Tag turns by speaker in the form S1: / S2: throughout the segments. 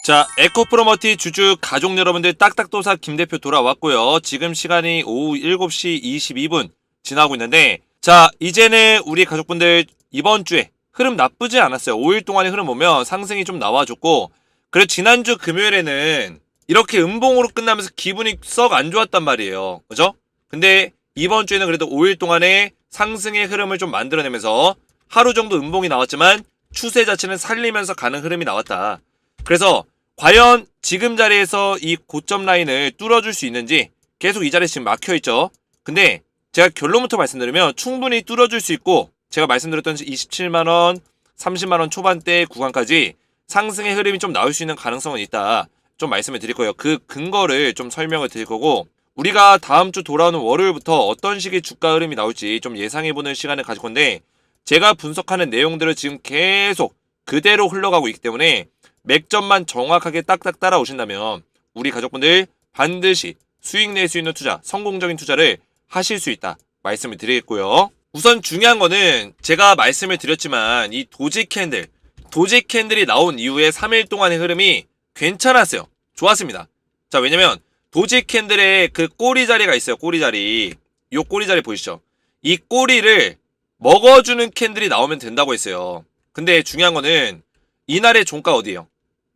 S1: 자, 에코프로머티 주주 가족 여러분들 딱딱도사 김대표 돌아왔고요. 지금 시간이 오후 7시 22분 지나고 있는데, 자, 이제는 우리 가족분들 이번 주에 흐름 나쁘지 않았어요. 5일 동안의 흐름 보면 상승이 좀 나와줬고, 그리고 지난주 금요일에는 이렇게 음봉으로 끝나면서 기분이 썩 안 좋았단 말이에요. 그죠? 근데 이번 주에는 그래도 5일 동안의 상승의 흐름을 좀 만들어내면서 하루 정도 음봉이 나왔지만 추세 자체는 살리면서 가는 흐름이 나왔다. 그래서 과연 지금 자리에서 이 고점 라인을 뚫어줄 수 있는지, 계속 이 자리에 지금 막혀있죠. 근데 제가 결론부터 말씀드리면 충분히 뚫어줄 수 있고, 제가 말씀드렸던 27만원, 30만원 초반대 구간까지 상승의 흐름이 좀 나올 수 있는 가능성은 있다, 좀 말씀을 드릴 거예요. 그 근거를 좀 설명을 드릴 거고, 우리가 다음 주 돌아오는 월요일부터 어떤 식의 주가 흐름이 나올지 좀 예상해보는 시간을 가질 건데, 제가 분석하는 내용들을 지금 계속 그대로 흘러가고 있기 때문에 맥점만 정확하게 딱딱 따라오신다면 우리 가족분들 반드시 수익 낼 수 있는 투자, 성공적인 투자를 하실 수 있다 말씀을 드리겠고요. 우선 중요한 거는 제가 말씀을 드렸지만 이 도지 캔들이 나온 이후에 3일 동안의 흐름이 괜찮았어요. 좋았습니다. 자, 왜냐면 도지 캔들의 그 꼬리 자리가 있어요. 꼬리 자리. 요 꼬리 자리 보이시죠? 이 꼬리를 먹어주는 캔들이 나오면 된다고 했어요. 근데 중요한 거는 이날의 종가 어디예요?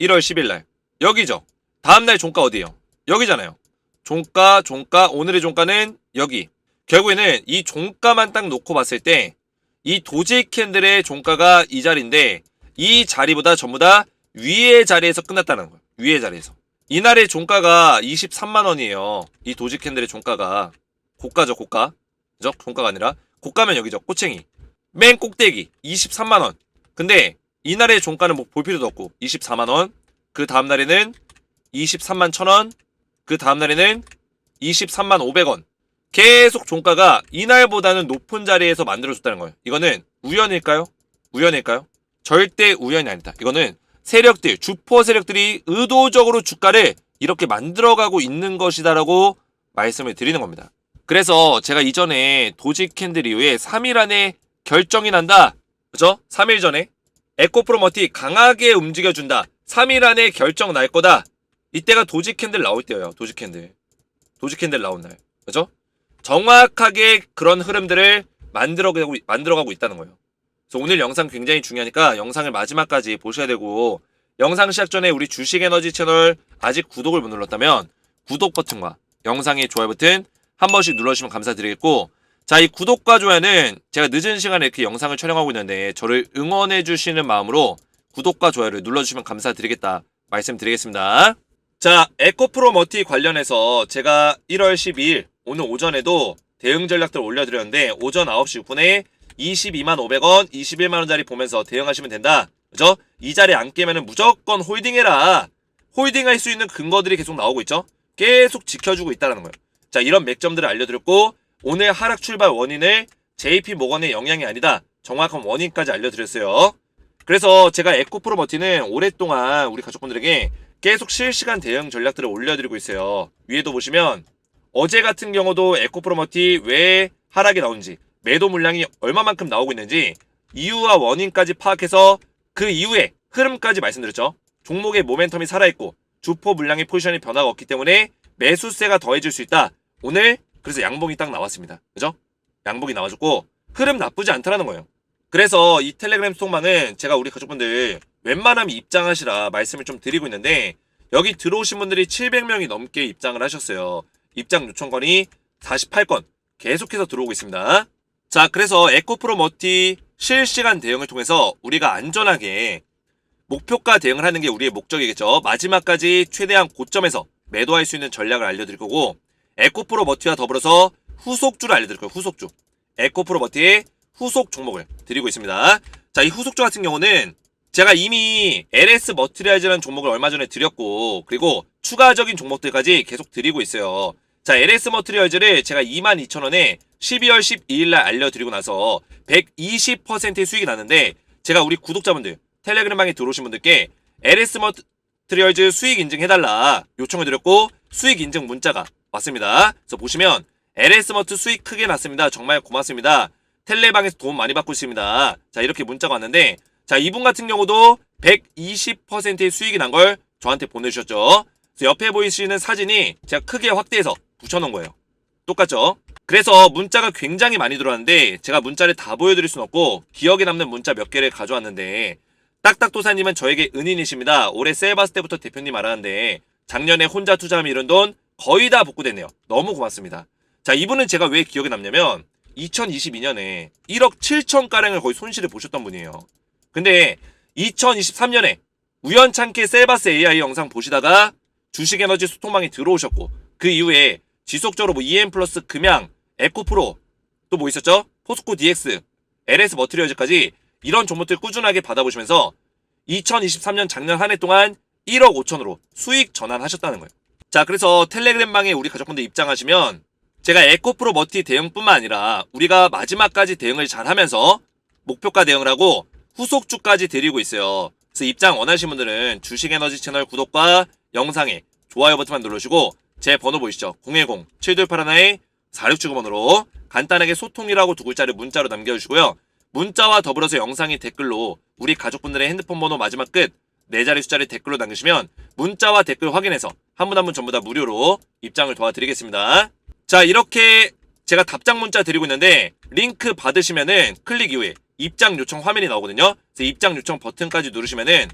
S1: 1월 10일날 여기죠. 다음날 종가 어디예요? 여기잖아요. 종가 오늘의 종가는 여기. 결국에는 이 종가만 딱 놓고 봤을 때 이 도지 캔들의 종가가 이 자리인데, 이 자리보다 전부 다 위의 자리에서 끝났다는 거예요. 위의 자리에서. 이날의 종가가 23만원이에요. 이 도지 캔들의 종가가. 고가죠, 고가. 그죠? 종가가 아니라 고가면 여기죠. 꼬챙이. 맨 꼭대기 23만원. 근데 이날의 종가는 뭐 볼 필요도 없고 24만원, 그 다음날에는 23만 1천원, 그 다음날에는 23만 500원. 계속 종가가 이날보다는 높은 자리에서 만들어줬다는 거예요. 이거는 우연일까요? 우연일까요? 절대 우연이 아니다. 이거는 세력들, 주포 세력들이 의도적으로 주가를 이렇게 만들어가고 있는 것이다라고 말씀을 드리는 겁니다. 그래서 제가 이전에 도지 캔들 이후에 3일 안에 결정이 난다, 그죠? 3일 전에 에코프로머티 강하게 움직여준다, 3일 안에 결정 날 거다, 이때가 도지 캔들 나올 때예요. 도지 캔들 나온 날, 그죠? 정확하게 그런 흐름들을 만들어가고 있다는 거예요. 그래서 오늘 영상 굉장히 중요하니까 영상을 마지막까지 보셔야 되고, 영상 시작 전에 우리 주식에너지 채널 아직 구독을 못 눌렀다면 구독 버튼과 영상의 좋아요 버튼 한 번씩 눌러주시면 감사드리겠고, 자, 이 구독과 좋아요는 제가 늦은 시간에 이렇게 영상을 촬영하고 있는데 저를 응원해주시는 마음으로 구독과 좋아요를 눌러주시면 감사드리겠다 말씀드리겠습니다. 자, 에코프로머티 관련해서 제가 1월 12일 오늘 오전에도 대응 전략들 올려드렸는데, 오전 9시 6분에 22만 500원, 21만원짜리 보면서 대응하시면 된다, 그죠? 이 자리에 안 깨면은 무조건 홀딩해라. 홀딩할 수 있는 근거들이 계속 나오고 있죠? 계속 지켜주고 있다는 거예요. 자, 이런 맥점들을 알려드렸고, 오늘 하락 출발 원인을 JP모건의 영향이 아니다, 정확한 원인까지 알려드렸어요. 그래서 제가 에코프로머티는 오랫동안 우리 가족분들에게 계속 실시간 대응 전략들을 올려드리고 있어요. 위에도 보시면 어제 같은 경우도 에코프로머티 왜 하락이 나오는지, 매도 물량이 얼마만큼 나오고 있는지 이유와 원인까지 파악해서 그 이후에 흐름까지 말씀드렸죠. 종목의 모멘텀이 살아있고 주포 물량의 포지션이 변화가 없기 때문에 매수세가 더해질 수 있다. 오늘 그래서 양봉이 딱 나왔습니다. 그죠? 양봉이 나와줬고 흐름 나쁘지 않다라는 거예요. 그래서 이 텔레그램 소통방은 제가 우리 가족분들 웬만하면 입장하시라 말씀을 좀 드리고 있는데, 여기 들어오신 분들이 700명이 넘게 입장을 하셨어요. 입장 요청 건이 48건 계속해서 들어오고 있습니다. 자, 그래서 에코프로머티 실시간 대응을 통해서 우리가 안전하게 목표가 대응을 하는 게 우리의 목적이겠죠. 마지막까지 최대한 고점에서 매도할 수 있는 전략을 알려드릴 거고, 에코프로머티와 더불어서 후속주를 알려드릴 거예요. 후속주. 에코프로머티의 후속 종목을 드리고 있습니다. 자, 이 후속주 같은 경우는 제가 이미 LS 머티리얼즈라는 종목을 얼마 전에 드렸고, 그리고 추가적인 종목들까지 계속 드리고 있어요. 자, LS 머티리얼즈를 제가 22,000원에 12월 12일날 알려드리고 나서 120%의 수익이 났는데, 제가 우리 구독자분들, 텔레그램방에 들어오신 분들께 LS 머티리얼즈 수익 인증해달라 요청을 드렸고, 수익 인증 문자가 왔습니다. 그래서 보시면 LS 머트 수익 크게 났습니다. 정말 고맙습니다. 텔레방에서 도움 많이 받고 있습니다. 자, 이렇게 문자가 왔는데, 자, 이분 같은 경우도 120%의 수익이 난 걸 저한테 보내주셨죠. 그래서 옆에 보이시는 사진이 제가 크게 확대해서 붙여놓은 거예요. 똑같죠? 그래서 문자가 굉장히 많이 들어왔는데 제가 문자를 다 보여드릴 순 없고 기억에 남는 문자 몇 개를 가져왔는데, 딱딱도사님은 저에게 은인이십니다. 올해 세일받을 때부터 대표님 알았는데 작년에 혼자 투자하면 이런 돈 거의 다 복구됐네요. 너무 고맙습니다. 자, 이분은 제가 왜 기억에 남냐면 2022년에 1억 7천가량을 거의 손실을 보셨던 분이에요. 근데 2023년에 우연찮게 셀바스 AI 영상 보시다가 주식에너지 소통망에 들어오셨고, 그 이후에 지속적으로 뭐 EM 플러스 금양, 에코프로, 또 뭐 있었죠? 포스코 DX, LS 머티리얼즈까지 이런 종목들 꾸준하게 받아보시면서 2023년 작년 한 해 동안 1억 5천으로 수익 전환하셨다는 거예요. 자, 그래서 텔레그램방에 우리 가족분들 입장하시면 제가 에코프로 머티 대응뿐만 아니라 우리가 마지막까지 대응을 잘 하면서 목표가 대응을 하고 후속주까지 드리고 있어요. 그래서 입장 원하시는 분들은 주식에너지 채널 구독과 영상에 좋아요 버튼만 누르시고 제 번호 보이시죠? 010-7281-4679번으로 간단하게 소통이라고 두 글자를 문자로 남겨주시고요. 문자와 더불어서 영상의 댓글로 우리 가족분들의 핸드폰 번호 마지막 끝 4자리 숫자를 댓글로 남기시면 문자와 댓글 확인해서 한 분 한 분 전부 다 무료로 입장을 도와드리겠습니다. 자, 이렇게 제가 답장 문자 드리고 있는데 링크 받으시면은 클릭 이후에 입장 요청 화면이 나오거든요. 그래서 입장 요청 버튼까지 누르시면은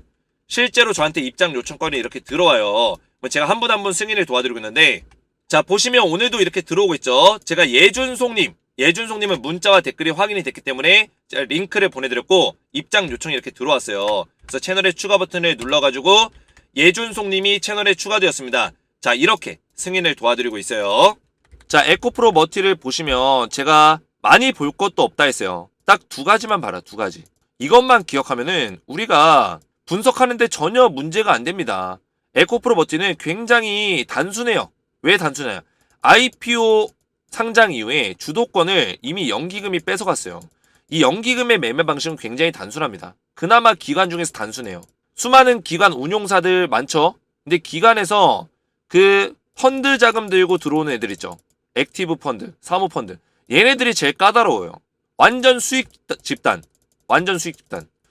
S1: 실제로 저한테 입장 요청 건이 이렇게 들어와요. 제가 한 분 한 분 승인을 도와드리고 있는데, 자, 보시면 오늘도 이렇게 들어오고 있죠. 제가 예준송님은 문자와 댓글이 확인이 됐기 때문에 제가 링크를 보내드렸고 입장 요청이 이렇게 들어왔어요. 그래서 채널에 추가 버튼을 눌러가지고 예준송님이 채널에 추가되었습니다. 자, 이렇게 승인을 도와드리고 있어요. 자, 에코프로 머티를 보시면 제가 많이 볼 것도 없다 했어요. 딱 두 가지만 봐라, 두 가지. 이것만 기억하면은 우리가 분석하는데 전혀 문제가 안 됩니다. 에코프로 머티는 굉장히 단순해요. 왜 단순해요? IPO 상장 이후에 주도권을 이미 연기금이 뺏어갔어요. 이 연기금의 매매 방식은 굉장히 단순합니다. 그나마 기관 중에서 단순해요. 수많은 기관 운용사들 많죠? 근데 기관에서 그 펀드 자금 들고 들어오는 애들 있죠. 액티브 펀드, 사모펀드. 얘네들이 제일 까다로워요. 완전 수익 집단.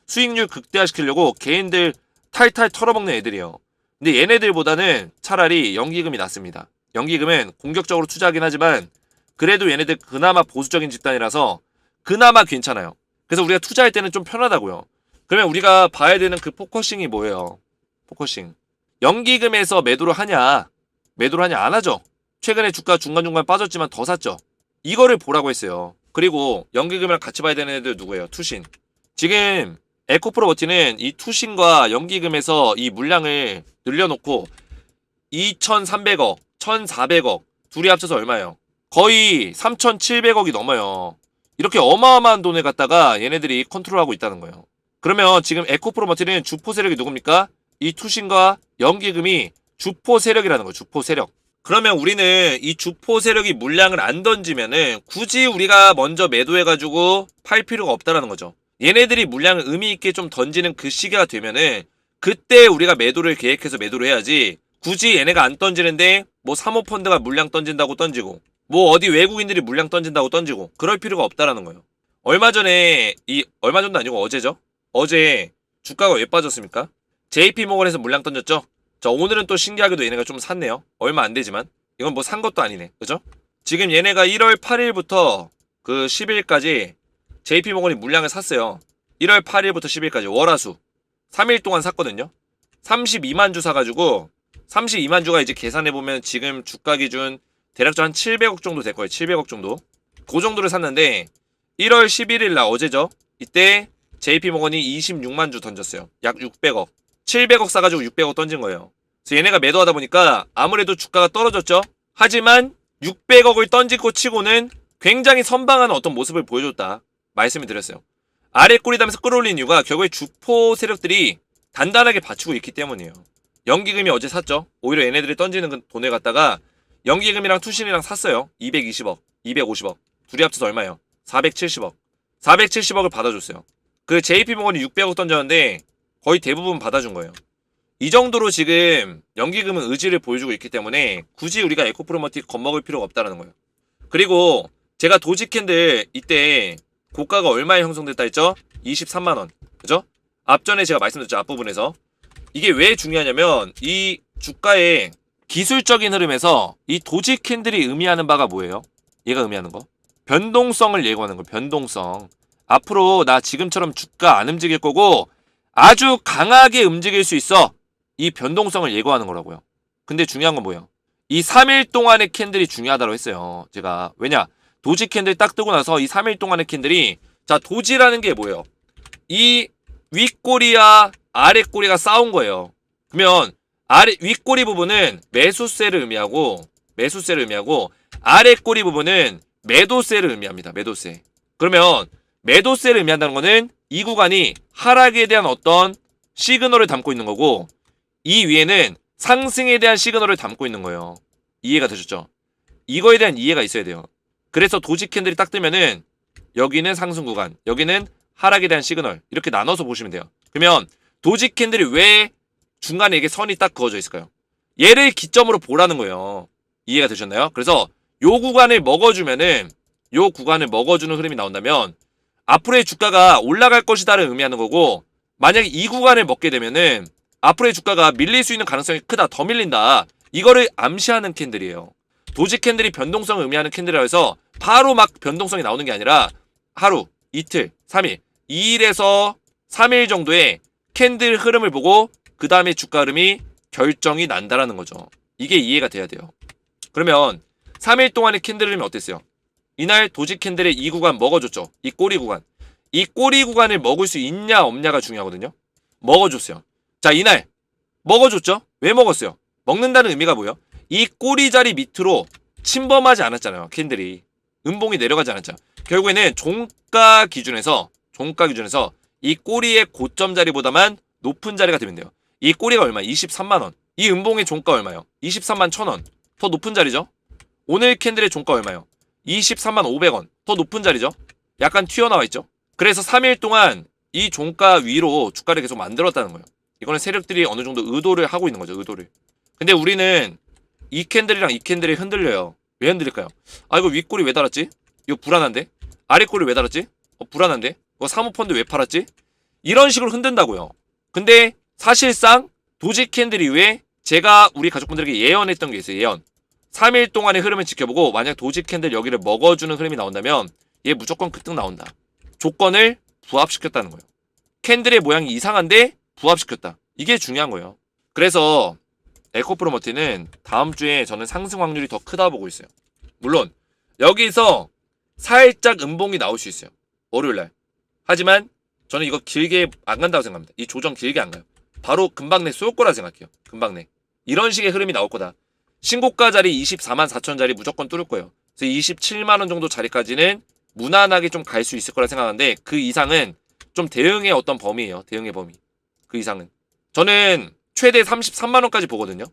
S1: 수익률 극대화시키려고 개인들 탈탈 털어먹는 애들이에요. 근데 얘네들보다는 차라리 연기금이 낫습니다. 연기금은 공격적으로 투자하긴 하지만 그래도 얘네들 그나마 보수적인 집단이라서 그나마 괜찮아요. 그래서 우리가 투자할 때는 좀 편하다고요. 그러면 우리가 봐야 되는 그 포커싱이 뭐예요? 포커싱. 연기금에서 매도를 하냐 안 하죠. 최근에 주가 중간중간 빠졌지만 더 샀죠. 이거를 보라고 했어요. 그리고 연기금이랑 같이 봐야 되는 애들 누구예요? 투신. 지금 에코프로 버티는 이 투신과 연기금에서 이 물량을 늘려놓고 2,300억, 1,400억 둘이 합쳐서 얼마예요? 거의 3,700억이 넘어요. 이렇게 어마어마한 돈을 갖다가 얘네들이 컨트롤하고 있다는 거예요. 그러면 지금 에코프로 버티는 주포 세력이 누굽니까? 이 투신과 연기금이 주포 세력이라는 거예요. 주포 세력. 그러면 우리는 이 주포 세력이 물량을 안 던지면은 굳이 우리가 먼저 매도해가지고 팔 필요가 없다라는 거죠. 얘네들이 물량을 의미있게 좀 던지는 그 시기가 되면은 그때 우리가 매도를 계획해서 매도를 해야지, 굳이 얘네가 안 던지는데 뭐 사모펀드가 물량 던진다고 던지고 뭐 어디 외국인들이 물량 던진다고 던지고 그럴 필요가 없다라는 거예요. 얼마 전도 아니고 어제죠? 어제 주가가 왜 빠졌습니까? JP모건에서 물량 던졌죠? 자, 오늘은 또 신기하게도 얘네가 좀 샀네요. 얼마 안 되지만 이건 뭐 산 것도 아니네, 그죠? 지금 얘네가 1월 8일부터 그 10일까지 JP모건이 물량을 샀어요. 1월 8일부터 10일까지 월화수 3일 동안 샀거든요. 32만 주 사가지고 32만 주가 이제 계산해보면 지금 주가 기준 대략적으로 한 700억 정도 될 거예요. 700억 정도. 그 정도를 샀는데 1월 11일 날 어제죠. 이때 JP모건이 26만 주 던졌어요. 약 600억. 700억 사가지고 600억 던진 거예요. 그래서 얘네가 매도하다 보니까 아무래도 주가가 떨어졌죠. 하지만 600억을 던지고 치고는 굉장히 선방한 어떤 모습을 보여줬다 말씀을 드렸어요. 아래 꼬리담에서 끌어올린 이유가 결국에 주포 세력들이 단단하게 받치고 있기 때문이에요. 연기금이 어제 샀죠. 오히려 얘네들이 던지는 돈을 갖다가 연기금이랑 투신이랑 샀어요. 220억, 250억. 둘이 합쳐서 얼마예요? 470억. 470억을 받아줬어요. 그 JP모건이 600억 던졌는데 거의 대부분 받아준 거예요. 이 정도로 지금 연기금은 의지를 보여주고 있기 때문에 굳이 우리가 에코프로머티 겁먹을 필요가 없다는 거예요. 그리고 제가 도지캔들 이때 고가가 얼마에 형성됐다 했죠? 23만원. 그죠? 앞전에 제가 말씀드렸죠. 앞부분에서. 이게 왜 중요하냐면 이 주가의 기술적인 흐름에서 이 도지 캔들이 의미하는 바가 뭐예요? 얘가 의미하는 거? 변동성을 예고하는 거. 변동성. 앞으로 나 지금처럼 주가 안 움직일 거고 아주 강하게 움직일 수 있어. 이 변동성을 예고하는 거라고요. 근데 중요한 건 뭐예요? 이 3일 동안의 캔들이 중요하다고 했어요. 제가. 왜냐? 도지 캔들 딱 뜨고 나서 이 3일 동안의 캔들이 자, 도지라는 게 뭐예요? 이 윗꼬리와 아랫꼬리가 싸운 거예요. 그러면 윗꼬리 부분은 매수세를 의미하고 아랫꼬리 부분은 매도세를 의미합니다. 매도세. 그러면 매도세를 의미한다는 거는 이 구간이 하락에 대한 어떤 시그널을 담고 있는 거고 이 위에는 상승에 대한 시그널을 담고 있는 거예요. 이해가 되셨죠? 이거에 대한 이해가 있어야 돼요. 그래서 도지 캔들이 딱 뜨면은 여기는 상승 구간, 여기는 하락에 대한 시그널 이렇게 나눠서 보시면 돼요. 그러면 도지 캔들이 왜 중간에 이게 선이 딱 그어져 있을까요? 얘를 기점으로 보라는 거예요. 이해가 되셨나요? 그래서 요 구간을 먹어주면은 요 구간을 먹어주는 흐름이 나온다면 앞으로의 주가가 올라갈 것이다를 의미하는 거고 만약에 이 구간을 먹게 되면은 앞으로의 주가가 밀릴 수 있는 가능성이 크다, 더 밀린다. 이거를 암시하는 캔들이에요. 도지 캔들이 변동성을 의미하는 캔들이라 해서 바로 막 변동성이 나오는 게 아니라 하루, 이틀, 3일, 2일에서 3일 정도의 캔들 흐름을 보고 그 다음에 주가 흐름이 결정이 난다라는 거죠. 이게 이해가 돼야 돼요. 그러면 3일 동안의 캔들 흐름이 어땠어요? 이날 도지 캔들의 이 구간 먹어줬죠. 이 꼬리 구간. 이 꼬리 구간을 먹을 수 있냐 없냐가 중요하거든요. 먹어줬어요. 자, 이날 먹어줬죠? 왜 먹었어요? 먹는다는 의미가 뭐예요? 이 꼬리 자리 밑으로 침범하지 않았잖아요. 캔들이. 음봉이 내려가지 않았죠. 결국에는 종가 기준에서 이 꼬리의 고점 자리보다만 높은 자리가 되면 돼요. 이 꼬리가 얼마야? 23만원. 이 음봉의 종가 얼마요? 23만 1천원. 더 높은 자리죠? 오늘 캔들의 종가 얼마요? 23만 500원. 더 높은 자리죠? 약간 튀어나와 있죠? 그래서 3일 동안 이 종가 위로 주가를 계속 만들었다는 거예요. 이거는 세력들이 어느 정도 의도를 하고 있는 거죠. 의도를. 근데 우리는 이 캔들이랑 이 캔들이 흔들려요. 왜 흔들릴까요? 아, 이거 윗꼬리 왜 달았지? 이거 불안한데? 아랫꼬리 왜 달았지? 불안한데? 이거 사모펀드 왜 팔았지? 이런 식으로 흔든다고요. 근데 사실상 도지 캔들 이후에 제가 우리 가족분들에게 예언했던 게 있어요. 예언. 3일 동안의 흐름을 지켜보고 만약 도지 캔들 여기를 먹어주는 흐름이 나온다면 얘 무조건 급등 나온다. 조건을 부합시켰다는 거예요. 캔들의 모양이 이상한데 부합시켰다. 이게 중요한 거예요. 그래서 에코프로머티는 다음 주에 저는 상승 확률이 더 크다 보고 있어요. 물론 여기서 살짝 음봉이 나올 수 있어요. 월요일날. 하지만 저는 이거 길게 안 간다고 생각합니다. 이 조정 길게 안 가요. 바로 금방 내 쏠 거라 생각해요. 금방 내. 이런 식의 흐름이 나올 거다. 신고가 자리 24만 4천 자리 무조건 뚫을 거예요. 그래서 27만원 정도 자리까지는 무난하게 좀 갈 수 있을 거라 생각하는데 그 이상은 좀 대응의 어떤 범위예요. 대응의 범위. 그 이상은. 저는 최대 33만원까지 보거든요.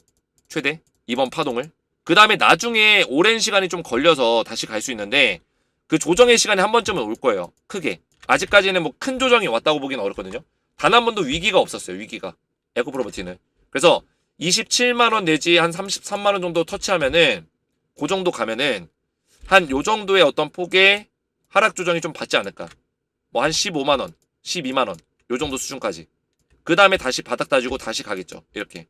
S1: 최대. 이번 파동을. 그 다음에 나중에 오랜 시간이 좀 걸려서 다시 갈 수 있는데 그 조정의 시간이 한 번쯤은 올 거예요. 크게. 아직까지는 뭐 큰 조정이 왔다고 보기는 어렵거든요. 단 한 번도 위기가 없었어요. 위기가. 에코프로버티는. 그래서 27만원 내지 한 33만원 정도 터치하면은 그 정도 가면은 한 요 정도의 어떤 폭의 하락 조정이 좀 받지 않을까. 뭐 한 15만원, 12만원 요 정도 수준까지. 그 다음에 다시 바닥 따지고 다시 가겠죠. 이렇게.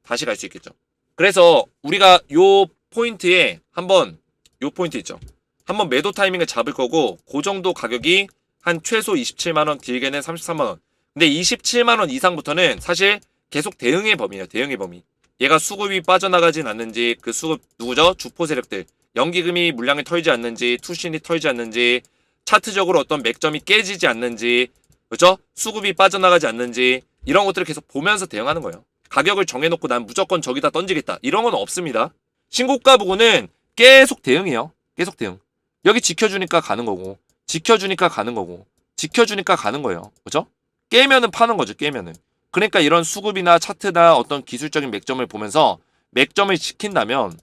S1: 다시 갈 수 있겠죠. 그래서 우리가 요 포인트에 한번 요 포인트 있죠. 한번 매도 타이밍을 잡을 거고 그 정도 가격이 한 최소 27만원 길게는 33만원. 근데 27만원 이상부터는 사실 계속 대응의 범위예요. 대응의 범위. 얘가 수급이 빠져나가진 않는지 그 수급 누구죠? 주포 세력들. 연기금이 물량을 털지 않는지 투신이 털지 않는지 차트적으로 어떤 맥점이 깨지지 않는지 그렇죠? 수급이 빠져나가지 않는지 이런 것들을 계속 보면서 대응하는 거예요. 가격을 정해놓고 난 무조건 저기다 던지겠다. 이런 건 없습니다. 신고가 부분은 계속 대응이에요. 계속 대응. 여기 지켜주니까 가는 거고 지켜주니까 가는 거고 지켜주니까 가는 거예요. 그죠? 깨면은 파는 거죠. 깨면은. 그러니까 이런 수급이나 차트나 어떤 기술적인 맥점을 보면서 맥점을 지킨다면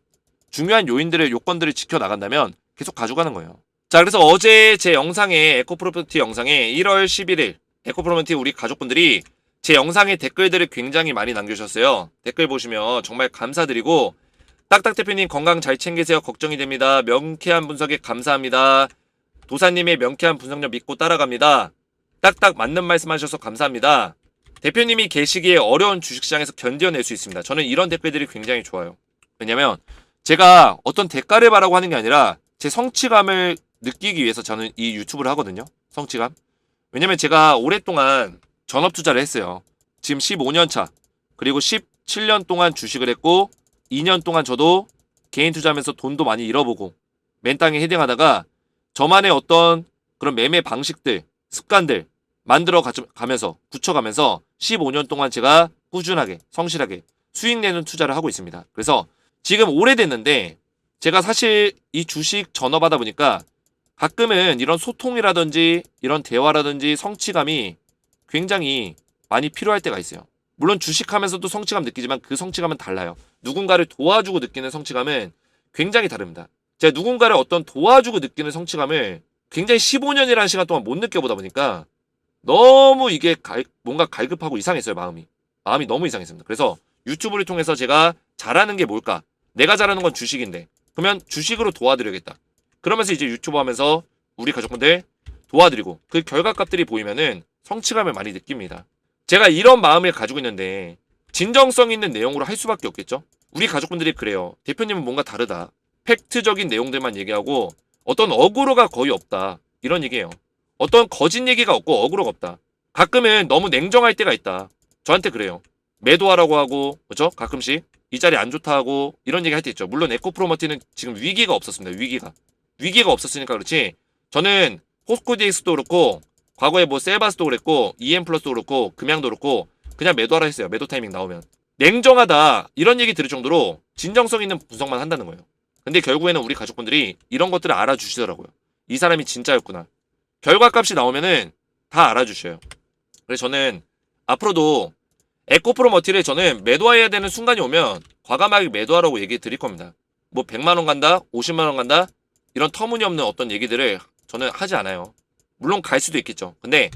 S1: 중요한 요인들의 요건들을 지켜나간다면 계속 가져가는 거예요. 자, 그래서 어제 제 영상에 에코프로퍼티 영상에 1월 11일 에코프로퍼티 우리 가족분들이 제 영상에 댓글들을 굉장히 많이 남겨주셨어요. 댓글 보시면 정말 감사드리고 딱딱 대표님 건강 잘 챙기세요. 걱정이 됩니다. 명쾌한 분석에 감사합니다. 도사님의 명쾌한 분석력 믿고 따라갑니다. 딱딱 맞는 말씀 하셔서 감사합니다. 대표님이 계시기에 어려운 주식시장에서 견뎌낼 수 있습니다. 저는 이런 댓글들이 굉장히 좋아요. 왜냐면 제가 어떤 대가를 바라고 하는 게 아니라 제 성취감을 느끼기 위해서 저는 이 유튜브를 하거든요. 성취감. 왜냐면 제가 오랫동안 전업 투자를 했어요. 지금 15년 차. 그리고 17년 동안 주식을 했고 2년 동안 저도 개인 투자하면서 돈도 많이 잃어보고 맨땅에 헤딩하다가 저만의 어떤 그런 매매 방식들, 습관들 만들어 가면서 굳혀가면서 15년 동안 제가 꾸준하게 성실하게 수익 내는 투자를 하고 있습니다. 그래서 지금 오래됐는데 제가 사실 이 주식 전업하다 보니까 가끔은 이런 소통이라든지 이런 대화라든지 성취감이 굉장히 많이 필요할 때가 있어요. 물론 주식하면서도 성취감 느끼지만 그 성취감은 달라요. 누군가를 도와주고 느끼는 성취감은 굉장히 다릅니다. 제가 누군가를 어떤 도와주고 느끼는 성취감을 굉장히 15년이라는 시간 동안 못 느껴보다 보니까 너무 이게 뭔가 갈급하고 이상했어요, 마음이. 마음이 너무 이상했습니다. 그래서 유튜브를 통해서 제가 잘하는 게 뭘까? 내가 잘하는 건 주식인데 그러면 주식으로 도와드려야겠다. 그러면서 이제 유튜브 하면서 우리 가족분들 도와드리고 그 결과값들이 보이면은 성취감을 많이 느낍니다. 제가 이런 마음을 가지고 있는데 진정성 있는 내용으로 할 수밖에 없겠죠? 우리 가족분들이 그래요. 대표님은 뭔가 다르다. 팩트적인 내용들만 얘기하고 어떤 어그로가 거의 없다. 이런 얘기예요. 어떤 거짓 얘기가 없고 어그로가 없다. 가끔은 너무 냉정할 때가 있다. 저한테 그래요. 매도하라고 하고 그렇죠? 가끔씩 이 자리 안 좋다 하고 이런 얘기 할 때 있죠. 물론 에코프로머티는 지금 위기가 없었습니다. 위기가 없었으니까 그렇지. 저는 호스코디엑스도 그렇고 과거에 뭐 셀바스도 그랬고 EM플러스도 그렇고 금양도 그렇고 그냥 매도하라 했어요. 매도 타이밍 나오면. 냉정하다 이런 얘기 들을 정도로 진정성 있는 분석만 한다는 거예요. 근데 결국에는 우리 가족분들이 이런 것들을 알아주시더라고요. 이 사람이 진짜였구나. 결과값이 나오면은 다 알아주셔요. 그래서 저는 앞으로도 에코프로머티를 저는 매도해야 되는 순간이 오면 과감하게 매도하라고 얘기 드릴 겁니다. 뭐 100만원 간다, 50만원 간다 이런 터무니없는 어떤 얘기들을 저는 하지 않아요. 물론 갈 수도 있겠죠. 근데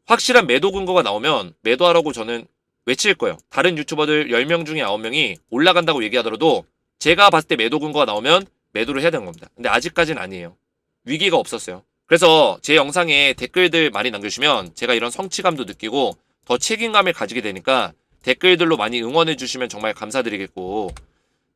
S1: 확실한 매도 근거가 나오면 매도하라고 저는 외칠 거예요. 다른 유튜버들 10명 중에 9명이 올라간다고 얘기하더라도 제가 봤을 때 매도 근거가 나오면 매도를 해야 되는 겁니다. 근데 아직까지는 아니에요. 위기가 없었어요. 그래서 제 영상에 댓글들 많이 남겨주시면 제가 이런 성취감도 느끼고 더 책임감을 가지게 되니까 댓글들로 많이 응원해 주시면 정말 감사드리겠고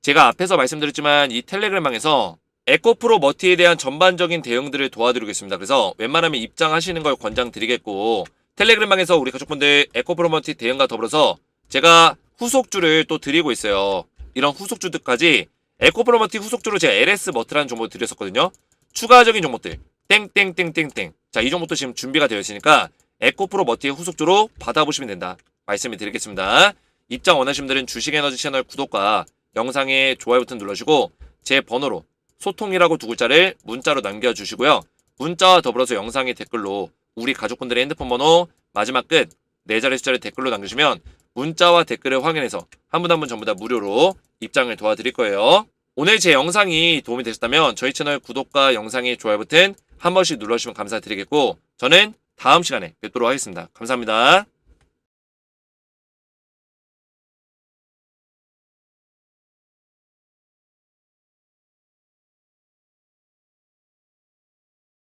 S1: 제가 앞에서 말씀드렸지만 이 텔레그램방에서 에코프로 머티에 대한 전반적인 대응들을 도와드리겠습니다. 그래서 웬만하면 입장하시는 걸 권장드리겠고 텔레그램방에서 우리 가족분들 에코프로 머티 대응과 더불어서 제가 후속주를 또 드리고 있어요. 이런 후속주들까지 에코프로 머티 후속주로 제가 LS 머트라는 정보를 드렸었거든요. 추가적인 종목들 땡땡땡땡땡 자, 이 종목도 지금 준비가 되어 있으니까 에코프로 머티의 후속주로 받아보시면 된다. 말씀을 드리겠습니다. 입장 원하시는 분들은 주식에너지 채널 구독과 영상에 좋아요 버튼 눌러주시고 제 번호로 소통이라고 두 글자를 문자로 남겨주시고요. 문자와 더불어서 영상의 댓글로 우리 가족분들의 핸드폰 번호 마지막 끝 4자리 숫자를 댓글로 남겨주시면 문자와 댓글을 확인해서 한 분 한 분 전부 다 무료로 입장을 도와드릴 거예요. 오늘 제 영상이 도움이 되셨다면 저희 채널 구독과 영상의 좋아요 버튼 한 번씩 눌러주시면 감사드리겠고 저는 다음 시간에 뵙도록 하겠습니다. 감사합니다.